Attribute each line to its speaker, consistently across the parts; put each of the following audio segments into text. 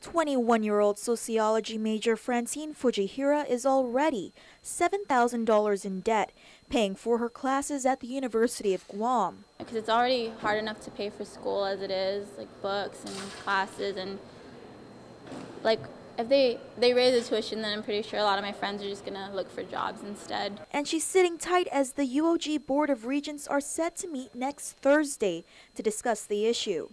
Speaker 1: 21-year-old sociology major Francine Fujihira is already $7,000 in debt, paying for her classes at the University of Guam.
Speaker 2: Because it's already hard enough to pay for school as it is, like books and classes, and like if they raise the tuition, then I'm pretty sure a lot of my friends are just gonna look for jobs instead.
Speaker 1: And she's sitting tight as the UOG Board of Regents are set to meet next Thursday to discuss the issue.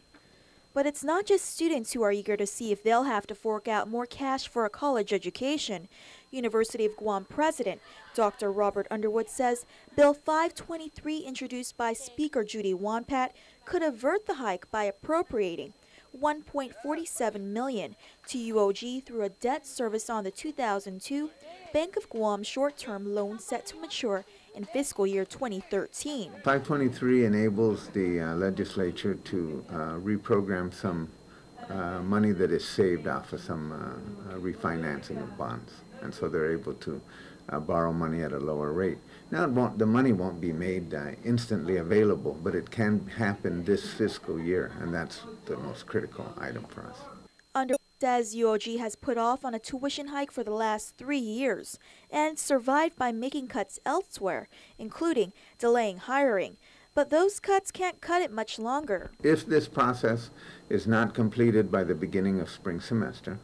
Speaker 1: But it's not just students who are eager to see if they'll have to fork out more cash for a college education. University of Guam President Dr. Robert Underwood says Bill 523, introduced by Speaker Judy Wonpat, could avert the hike by appropriating $1.47 million to UOG through a debt service on the 2002 Bank of Guam short-term loan set to mature in fiscal year 2013.
Speaker 3: 523 enables the legislature to reprogram some money that is saved off of some refinancing of bonds, and so they're able to borrow money at a lower rate. Now, the money won't be made instantly available, but it can happen this fiscal year, and that's the most critical item for us.
Speaker 1: Underwood says UOG has put off on a tuition hike for the last 3 years and survived by making cuts elsewhere, including delaying hiring. But those cuts can't cut it much longer.
Speaker 3: If this process is not completed by the beginning of spring semester,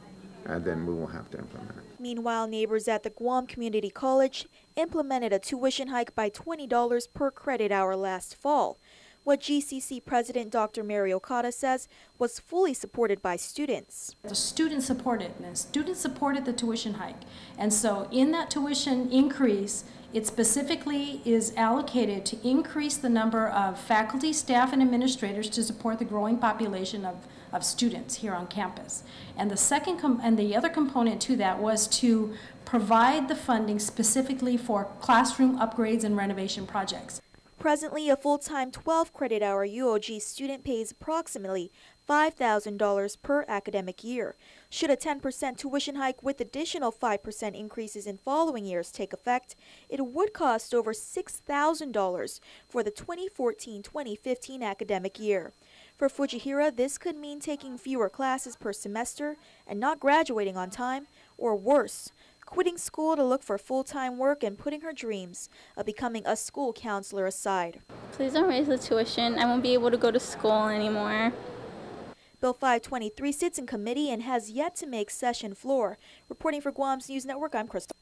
Speaker 3: then we will have to implement it.
Speaker 1: Meanwhile, neighbors at the Guam Community College implemented a tuition hike by $20 per credit hour last fall, what GCC President Dr. Mary Okada says was fully supported by students.
Speaker 4: The students supported this. Students supported the tuition hike. And so in that tuition increase, it specifically is allocated to increase the number of faculty, staff, and administrators to support the growing population of students here on campus. And the other component to that was to provide the funding specifically for classroom upgrades and renovation projects.
Speaker 1: Presently, a full-time 12-credit-hour UOG student pays approximately $5,000 per academic year. Should a 10% tuition hike with additional 5% increases in following years take effect, it would cost over $6,000 for the 2014-2015 academic year. For Fujihira, this could mean taking fewer classes per semester and not graduating on time, or worse, quitting school to look for full-time work and putting her dreams of becoming a school counselor aside.
Speaker 2: Please don't raise the tuition. I won't be able to go to school anymore.
Speaker 1: Bill 523 sits in committee and has yet to make session floor. Reporting for Guam's News Network, I'm Crystal.